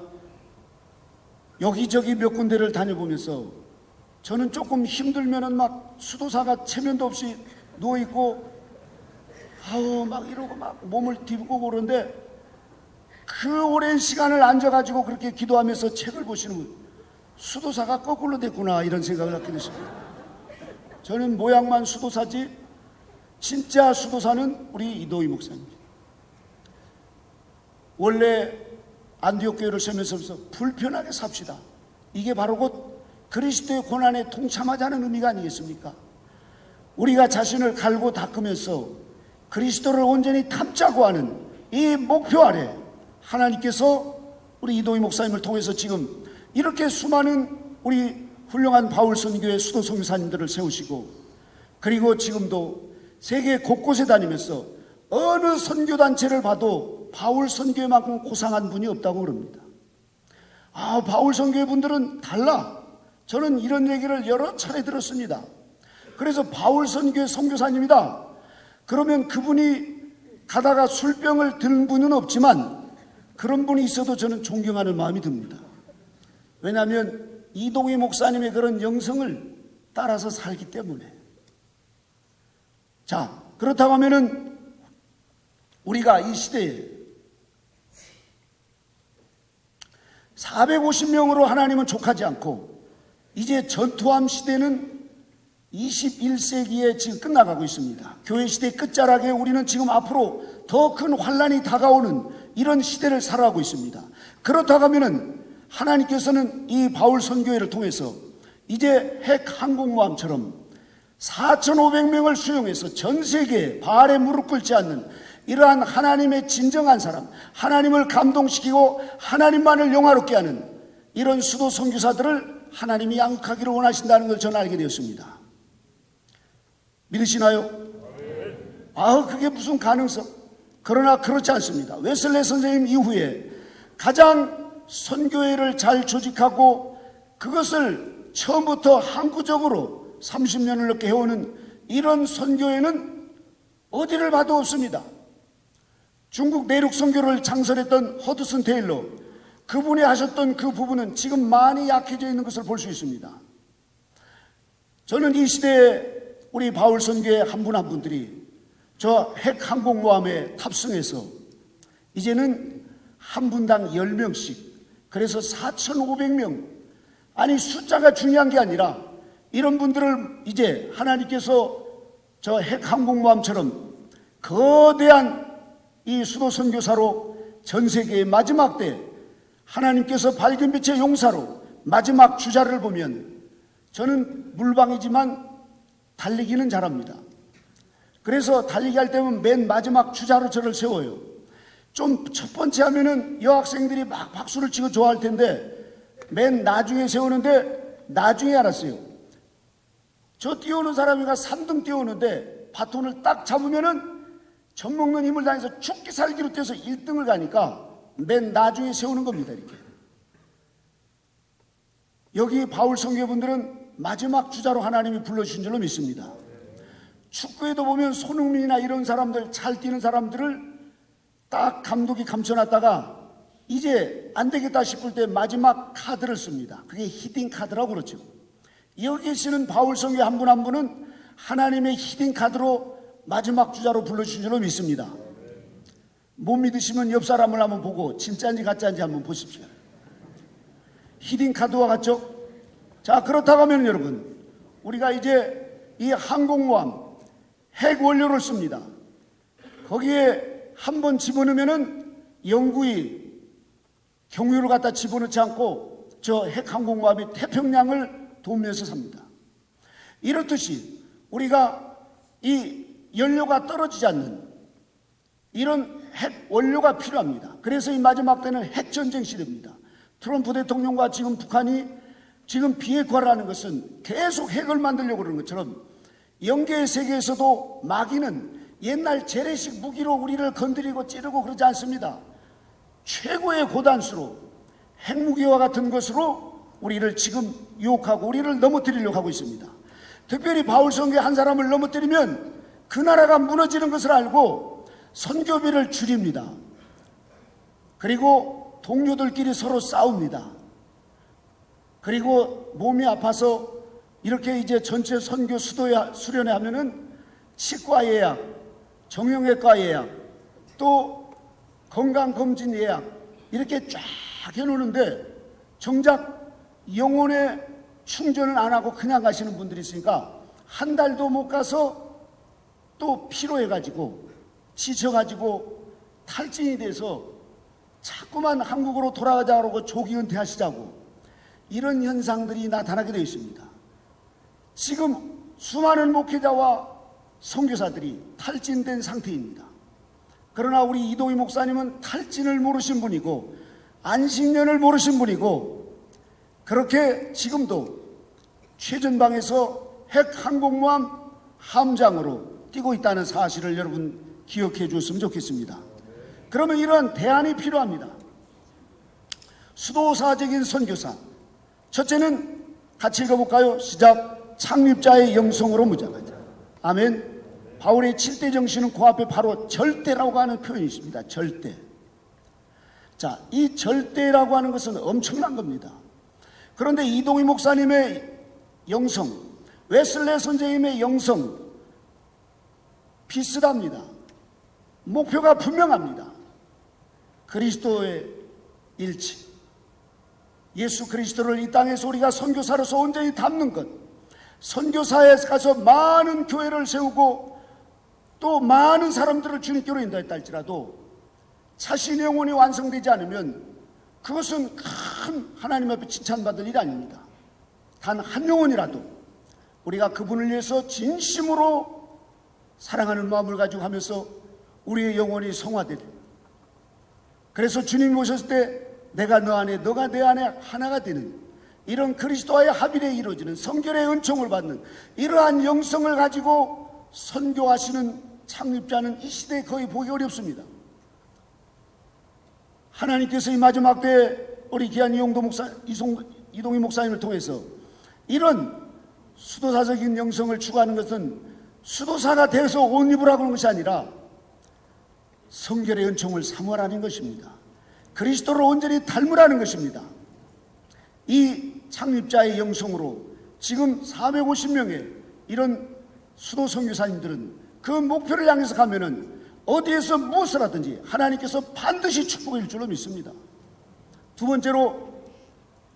여기저기 몇 군데를 다녀보면서 저는 조금 힘들면은 막 수도사가 체면도 없이 누워있고 아우 막 이러고 막 몸을 디비고 그러는데, 그 오랜 시간을 앉아가지고 그렇게 기도하면서 책을 보시는 분, 수도사가 거꾸로 됐구나 이런 생각을 하게 됐습니다. 저는 모양만 수도사지 진짜 수도사는 우리 이동희 목사입니다. 원래 안디옥 교회를 세우면서 불편하게 삽시다, 이게 바로 곧 그리스도의 고난에 동참하자는 의미가 아니겠습니까? 우리가 자신을 갈고 닦으면서 그리스도를 온전히 닮자고 하는 이 목표 아래 하나님께서 우리 이동희 목사님을 통해서 지금 이렇게 수많은 우리 훌륭한 바울 선교의 수도 선교사님들을 세우시고, 그리고 지금도 세계 곳곳에 다니면서 어느 선교단체를 봐도 바울 선교만큼 고상한 분이 없다고 그럽니다. 아, 바울 선교의 분들은 달라. 저는 이런 얘기를 여러 차례 들었습니다. 그래서 바울 선교의 선교사님이다 그러면 그분이 가다가 술병을 든 분은 없지만 그런 분이 있어도 저는 존경하는 마음이 듭니다. 왜냐하면 이동희 목사님의 그런 영성을 따라서 살기 때문에. 자, 그렇다고 하면은 우리가 이 시대에 450명으로 하나님은 족하지 않고 이제 전투함 시대는 21세기에 지금 끝나가고 있습니다. 교회 시대 끝자락에 우리는 지금 앞으로 더 큰 환란이 다가오는 이런 시대를 살아가고 있습니다. 그렇다고 하면은 하나님께서는 이 바울 선교회를 통해서 이제 핵 항공모함처럼 4,500명을 수용해서 전 세계에 발에 무릎 꿇지 않는 이러한 하나님의 진정한 사람, 하나님을 감동시키고 하나님만을 영화롭게 하는 이런 수도 선교사들을 하나님이 양육하기를 원하신다는 걸 저는 알게 되었습니다. 믿으시나요? 아, 그게 무슨 가능성? 그러나 그렇지 않습니다. 웨슬레 선생님 이후에 가장 선교회를 잘 조직하고 그것을 처음부터 항구적으로 30년을 넘게 해오는 이런 선교회는 어디를 봐도 없습니다. 중국 내륙 선교를 창설했던 허드슨 테일러, 그분이 하셨던 그 부분은 지금 많이 약해져 있는 것을 볼 수 있습니다. 저는 이 시대에 우리 바울 선교회 한 분 한 분들이 저 핵 항공모함에 탑승해서 이제는 한 분당 10명씩, 그래서 4,500명, 아니 숫자가 중요한 게 아니라 이런 분들을 이제 하나님께서 저 핵 항공모함처럼 거대한 이 수도 선교사로 전 세계의 마지막 때 하나님께서 밝은 빛의 용사로 마지막 주자를 보면 저는 물방이지만 달리기는 잘합니다. 그래서 달리기 할 때면 맨 마지막 주자로 저를 세워요. 좀 첫 번째 하면은 여학생들이 막 박수를 치고 좋아할 텐데 맨 나중에 세우는데 나중에 알았어요. 저 뛰어오는 사람이가 3등 뛰어오는데 바톤을 딱 잡으면은 젖먹는 힘을 다해서 죽기 살기로 뛰어서 1등을 가니까 맨 나중에 세우는 겁니다. 이렇게. 여기 바울 선교분들은 마지막 주자로 하나님이 불러주신 줄로 믿습니다. 축구에도 보면 손흥민이나 이런 사람들, 잘 뛰는 사람들을 딱 감독이 감춰놨다가 이제 안 되겠다 싶을 때 마지막 카드를 씁니다. 그게 히딩 카드라고 그러죠. 여기 계시는 바울 성교 한 분 한 분은 하나님의 히든 카드로 마지막 주자로 불러주신 줄로 믿습니다. 못 믿으시면 옆 사람을 한번 보고 진짜인지 가짜인지 한번 보십시오. 히든 카드와 같죠? 자, 그렇다고 하면 여러분, 우리가 이제 이 항공모함 핵 원료를 씁니다. 거기에 한번 집어넣으면은 영구히 경유를 갖다 집어넣지 않고 저 핵 항공모함이 태평양을 도우면서 삽니다. 이렇듯이 우리가 이 연료가 떨어지지 않는 이런 핵 원료가 필요합니다. 그래서 이 마지막 때는 핵전쟁 시대입니다. 트럼프 대통령과 지금 북한이 지금 비핵화를 하는 것은 계속 핵을 만들려고 그러는 것처럼 영계의 세계에서도 마귀는 옛날 재래식 무기로 우리를 건드리고 찌르고 그러지 않습니다. 최고의 고단수로 핵무기와 같은 것으로 우리를 지금 유혹하고 우리를 넘어뜨리려고 하고 있습니다. 특별히 바울 성교 한 사람을 넘어뜨리면 그 나라가 무너지는 것을 알고 선교비를 줄입니다. 그리고 동료들끼리 서로 싸웁니다. 그리고 몸이 아파서 이렇게 이제 전체 선교 수련회 하면은 치과 예약, 정형외과 예약, 또 건강검진 예약 이렇게 쫙 해놓는데 정작 영혼의 충전을 안 하고 그냥 가시는 분들이 있으니까 한 달도 못 가서 또 피로해가지고 지쳐가지고 탈진이 돼서 자꾸만 한국으로 돌아가자고 조기 은퇴하시자고 이런 현상들이 나타나게 되어 있습니다. 지금 수많은 목회자와 선교사들이 탈진된 상태입니다. 그러나 우리 이동희 목사님은 탈진을 모르신 분이고 안식년을 모르신 분이고 그렇게 지금도 최전방에서 핵 항공모함 함장으로 뛰고 있다는 사실을 여러분 기억해 주셨으면 좋겠습니다. 그러면 이런 대안이 필요합니다. 수도사적인 선교사. 첫째는 같이 읽어볼까요? 시작. 창립자의 영성으로 무장하자. 아멘. 바울의 7대 정신은 그 앞에 바로 절대라고 하는 표현이 있습니다. 절대. 자, 이 절대라고 하는 것은 엄청난 겁니다. 그런데 이동희 목사님의 영성, 웨슬레 선생님의 영성 비슷합니다. 목표가 분명합니다. 그리스도의 일치. 예수 그리스도를 이 땅에서 우리가 선교사로서 온전히 담는 것. 선교사에 가서 많은 교회를 세우고 또 많은 사람들을 주님께로 인도했다 할지라도 자신의 영혼이 완성되지 않으면 그것은 큰 하나님 앞에 칭찬받을 일이 아닙니다. 단 한 영혼이라도 우리가 그분을 위해서 진심으로 사랑하는 마음을 가지고 하면서 우리의 영혼이 성화되는, 그래서 주님이 오셨을 때 내가 너 안에 너가 내 안에 하나가 되는 이런 그리스도와의 합일에 이루어지는 성결의 은총을 받는 이러한 영성을 가지고 선교하시는 창립자는 이 시대에 거의 보기 어렵습니다. 하나님께서 이 마지막 때에 우리 귀한 이동희 목사님을 통해서 이런 수도사적인 영성을 추구하는 것은 수도사가 돼서 옷 입으라고 하는 것이 아니라 성결의 은총을 사모하라는 것입니다. 그리스도를 온전히 닮으라는 것입니다. 이 창립자의 영성으로 지금 450명의 이런 수도 선교사님들은 그 목표를 향해서 가면은 어디에서 무엇을 하든지 하나님께서 반드시 축복해 줄 줄로 믿습니다. 두 번째로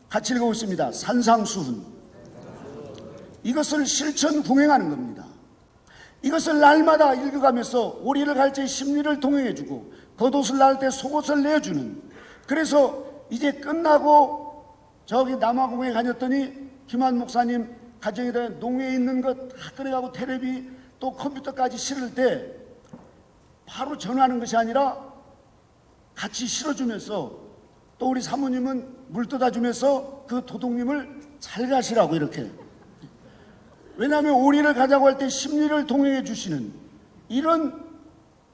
같이 읽어보겠습니다. 산상수훈. 이것을 실천 궁행하는 겁니다. 이것을 날마다 읽어가면서 우리를 갈지 심리를 동행해주고 겉옷을 날 때 속옷을 내어주는, 그래서 이제 끝나고 저기 남아공에 다녔더니 김한 목사님 가정에다 농에 있는 것 다 꺼내가고 테레비 또 컴퓨터까지 실을 때 바로 전화하는 것이 아니라 같이 실어주면서 또 우리 사모님은 물 떠다주면서 그 도둑님을 잘 가시라고 이렇게. 왜냐하면 우리를 가자고 할 때 심리를 동행해 주시는 이런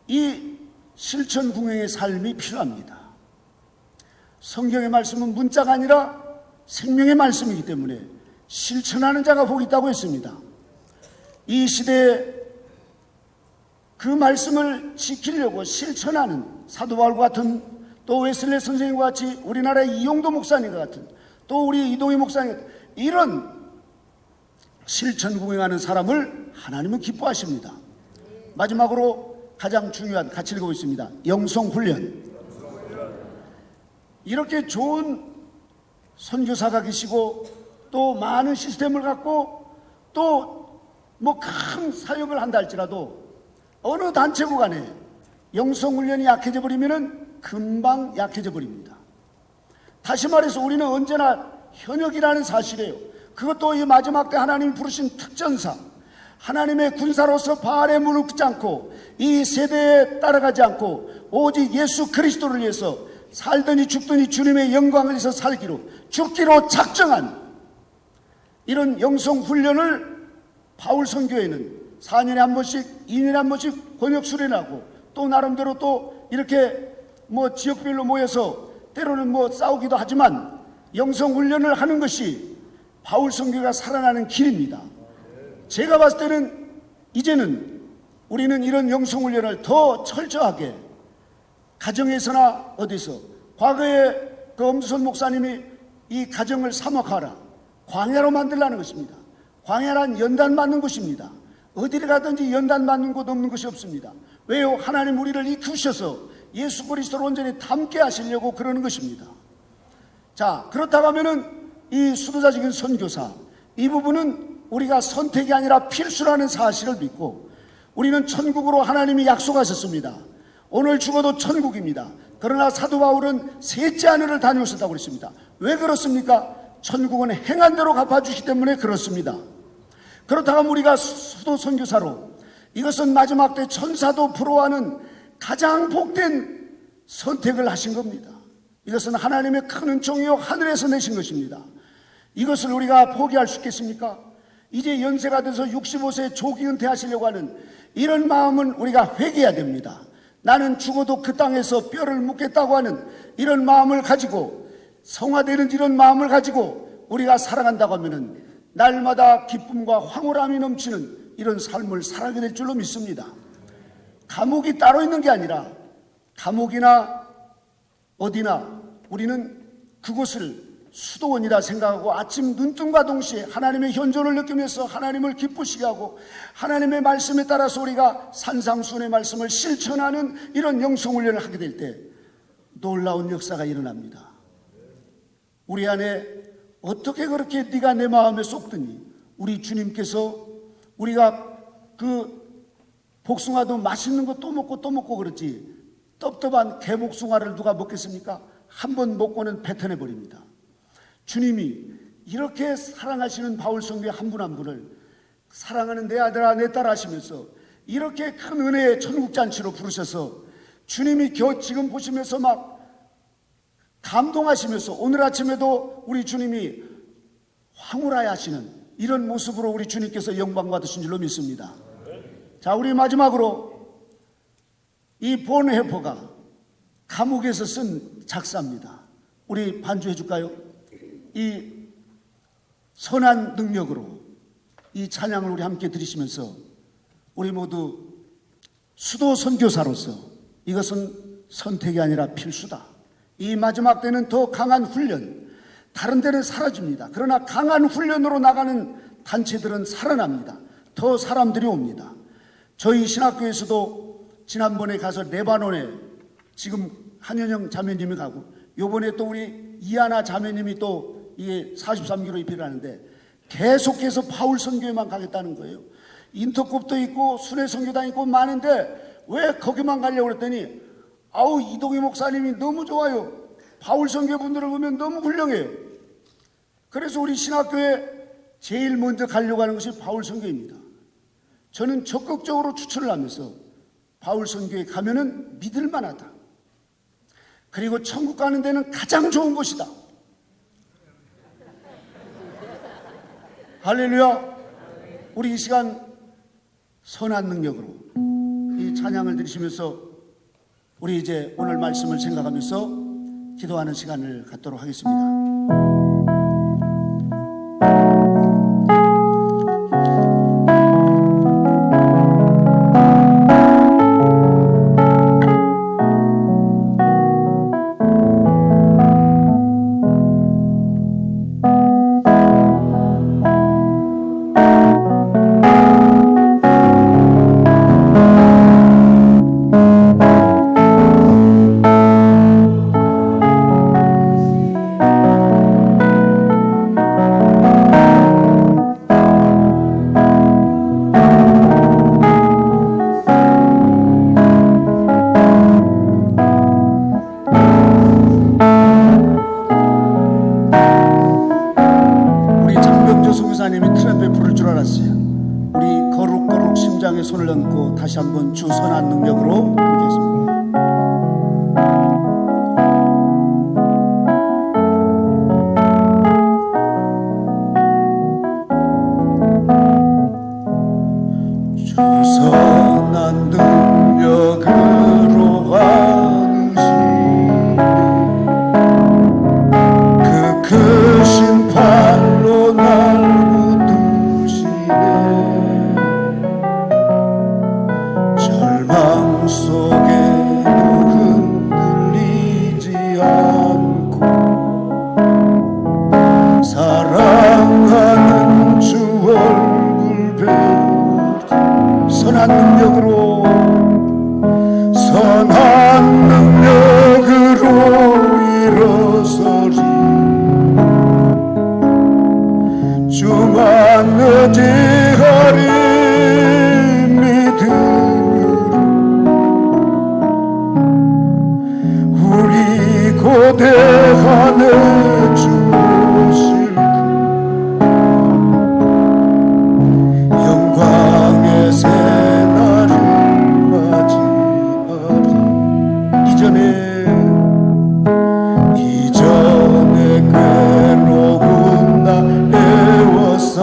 이 실천궁행의 삶이 필요합니다. 성경의 말씀은 문자가 아니라 생명의 말씀이기 때문에 실천하는 자가 복이 있다고 했습니다. 이 시대에 그 말씀을 지키려고 실천하는 사도 바울과 같은, 또 웨슬레 선생님과 같이 우리나라의 이용도 목사님과 같은, 또 우리 이동희 목사님 같은 이런 실천구행하는 사람을 하나님은 기뻐하십니다. 마지막으로 가장 중요한, 같이 읽어보겠습니다. 영성훈련. 이렇게 좋은 선교사가 계시고 또 많은 시스템을 갖고 또 뭐 큰 사역을 한다 할지라도 어느 단체고 간에 영성훈련이 약해져 버리면 금방 약해져 버립니다. 다시 말해서 우리는 언제나 현역이라는 사실이에요. 그것도 이 마지막 때 하나님이 부르신 특전사, 하나님의 군사로서 바알에 무릎 꿇지 않고 이 세대에 따라가지 않고 오직 예수 그리스도를 위해서 살더니 죽더니 주님의 영광을 위해서 살기로 죽기로 작정한 이런 영성훈련을 바울 선교회는 4년에 한 번씩 2년에 한 번씩 권역 수련하고 또 나름대로 또 이렇게 뭐 지역별로 모여서 때로는 뭐 싸우기도 하지만 영성훈련을 하는 것이 바울 선교가 살아나는 길입니다. 제가 봤을 때는 이제는 우리는 이런 영성훈련을 더 철저하게 가정에서나 어디서, 과거에 그 엄수선 목사님이 이 가정을 사막하라, 광야로 만들라는 것입니다. 광야란 연단 맞는 것입니다. 어디를 가든지 연단 맞는 곳 없는 것이 없습니다. 왜요? 하나님 우리를 이끄셔서 예수 그리스도를 온전히 담게 하시려고 그러는 것입니다. 자, 그렇다고 하면은 이 수도자적인 선교사, 이 부분은 우리가 선택이 아니라 필수라는 사실을 믿고 우리는 천국으로 하나님이 약속하셨습니다. 오늘 죽어도 천국입니다. 그러나 사도 바울은 셋째 하늘을 다녀오셨다고 그랬습니다. 왜 그렇습니까? 천국은 행한 대로 갚아주시기 때문에 그렇습니다. 그렇다고 하면 우리가 수도 선교사로 이것은 마지막 때 천사도 부러워하는 가장 복된 선택을 하신 겁니다. 이것은 하나님의 큰 은총이요 하늘에서 내신 것입니다. 이것을 우리가 포기할 수 있겠습니까? 이제 연세가 돼서 65세 조기 은퇴하시려고 하는 이런 마음은 우리가 회개해야 됩니다. 나는 죽어도 그 땅에서 뼈를 묻겠다고 하는 이런 마음을 가지고, 성화되는 이런 마음을 가지고 우리가 살아간다고 하면은 날마다 기쁨과 황홀함이 넘치는 이런 삶을 살아가게 될 줄로 믿습니다. 감옥이 따로 있는 게 아니라 감옥이나 어디나 우리는 그곳을 수도원이라 생각하고 아침 눈뜬과 동시에 하나님의 현존을 느끼면서 하나님을 기쁘시게 하고 하나님의 말씀에 따라서 우리가 산상수훈의 말씀을 실천하는 이런 영성훈련을 하게 될 때 놀라운 역사가 일어납니다. 우리 안에 어떻게 그렇게 네가 내 마음에 쏙드니, 우리 주님께서 우리가 그 복숭아도 맛있는 거 또 먹고 또 먹고 그렇지 떡떡한 개복숭아를 누가 먹겠습니까? 한 번 먹고는 뱉어내 버립니다. 주님이 이렇게 사랑하시는 바울 성도의 한 분 한 분을 사랑하는 내 아들아 내 딸 하시면서 이렇게 큰 은혜의 천국잔치로 부르셔서 주님이 지금 보시면서 막 감동하시면서 오늘 아침에도 우리 주님이 황홀하여 하시는 이런 모습으로 우리 주님께서 영광 받으신 줄로 믿습니다. 자, 우리 마지막으로 이 본헤퍼가 감옥에서 쓴 작사입니다. 우리 반주해 줄까요? 이 선한 능력으로 이 찬양을 우리 함께 들으시면서 우리 모두 수도 선교사로서 이것은 선택이 아니라 필수다. 이 마지막 때는 더 강한 훈련, 다른 데는 사라집니다. 그러나 강한 훈련으로 나가는 단체들은 살아납니다. 더 사람들이 옵니다. 저희 신학교에서도 지난번에 가서 레바논에 지금 한현영 자매님이 가고 요번에 또 우리 이하나 자매님이 또 이게 43km 입회를 하는데 계속해서 바울 선교에만 가겠다는 거예요. 인터콥도 있고 순회 선교단 있고 많은데 왜 거기만 가려고 그랬더니 아우 이동희 목사님이 너무 좋아요. 바울 선교 분들을 보면 너무 훌륭해요. 그래서 우리 신학교에 제일 먼저 가려고 하는 것이 바울 선교입니다. 저는 적극적으로 추천을 하면서 바울 선교에 가면은 믿을 만하다. 그리고 천국 가는 데는 가장 좋은 곳이다. 할렐루야. 우리 이 시간 선한 능력으로 이 찬양을 들으시면서 우리 이제 오늘 말씀을 생각하면서 기도하는 시간을 갖도록 하겠습니다. 선한 능력으로 함께했습니다. 주 선한 능력으로 가는 그 크신 팔로 날 붙드시네. 절망 속에도 흔들리지 않고 사랑하는 주 얼굴 배우리. 선한 능력으로 일어서리. 주만 의지하리. 믿음으로 우리 고대하네. 주 오실 영광의 새날을 맞이하리. 이전에 괴로운 나 애워싸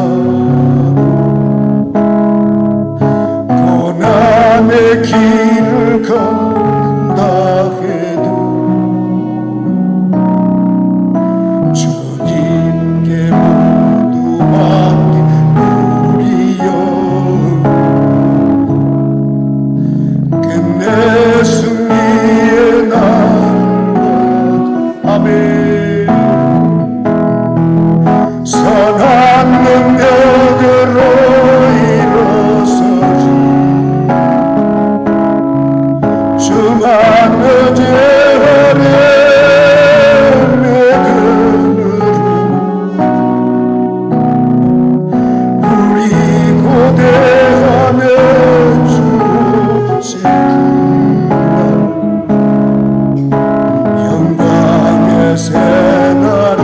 고난의 길을 건다 해도 주님께 모두 맡긴 우리 영 끝내 승리의 날. 아멘. 선한 능력으로 일어서리. 주만 의지하리. 믿음으로 우리 고대하며 주 오실 그날 영광의 새날을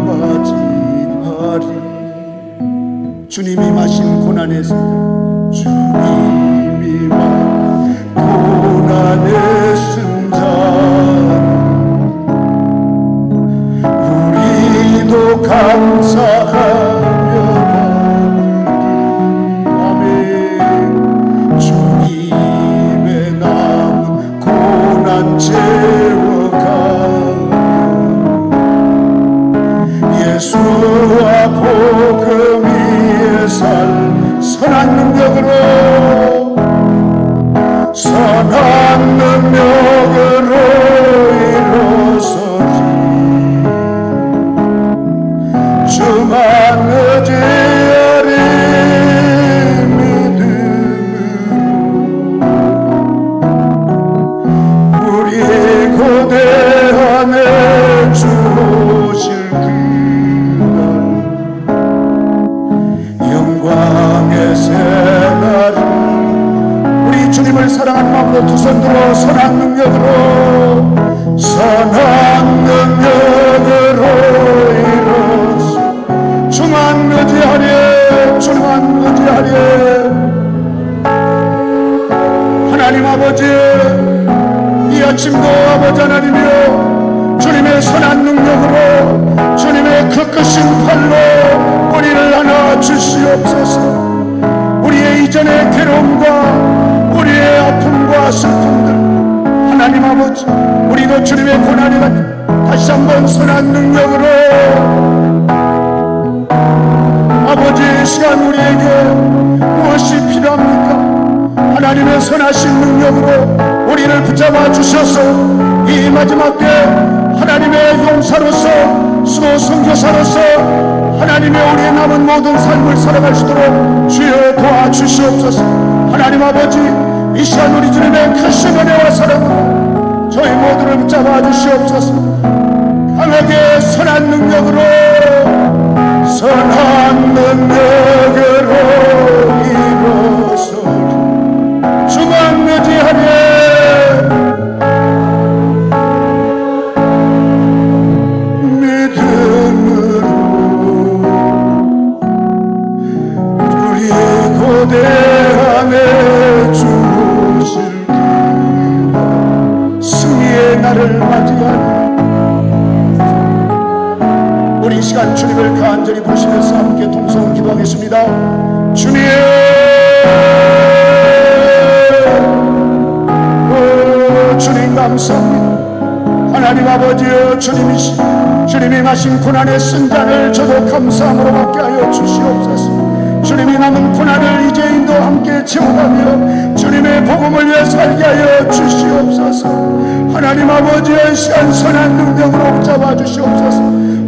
맞이하리. 주님이 마신 고난의 승자. 주님이 마신 고난의 승자. 우리도 감사하며 아멘. 주님의 남은 고난 채워가 예수와 복음 위에 살 선한 능력으로 일어서리. 주만 의지하리. 믿음으로 우리 고대하네. 주 오실 그날 영광의 새날을 우리 주님을 사랑하는 마음으로 두 손 들어 선한 능력으로 일어서 주만 의지하리. 주만 의지하리. 하나님 아버지, 이 아침도 아버지 하나님이여 주님의 선한 능력으로 주님의 그 크신 팔로 우리를 안아 주시옵소서. 우리의 이전의 괴로움과 우리의 아픔과 슬픔들 하나님 아버지 우리도 주님의 고난이 다시 한번 선한 능력으로 아버지 이 시간 우리에게 무엇이 필요합니까? 하나님의 선하신 능력으로 우리를 붙잡아 주셔서 이 마지막 때 하나님의 용사로서 수호 선교사로서 하나님의 우리의 남은 모든 삶을 살아갈 수 있도록 주여 도와주시옵소서. 하나님 아버지 이 시간 우리 주님의 크신 은혜와 사랑으로 저희 모두를 붙잡아 주시옵소서. 강하게 선한 능력으로 일어서리. 주만 의지하리. 믿음으로 우리의 고대함에 주실 날을 맞이하니 우리 이 시간 주님을 간절히 부르시면서 함께 동성 기도하겠습니다. 주님, 주님 감사합니다. 하나님 아버지여, 주님이 마신 고난의 쓴잔을 저도 감사함으로 받게 하여 주시옵소서. 주님이 남은 고난을 이제인도 함께 채워가며 주님의 복음을 위해 살게 하여 주시옵소서. 하나님 아버지의 시한 선한 능력으로 붙잡아 주시옵소서.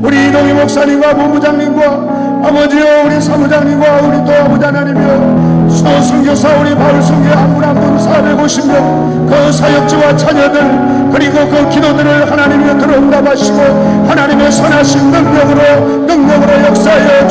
우리 이동희 목사님과 본부장님과 아버지여, 우리 사무장님과 우리 또 아버지 하나님이여, 수도선교사 우리 바울선교 한 분 한 분 450명 그 사역지와 자녀들, 그리고 그 기도들을 하나님이 들어응답하시고 하나님의 선하신 능력으로 역사하여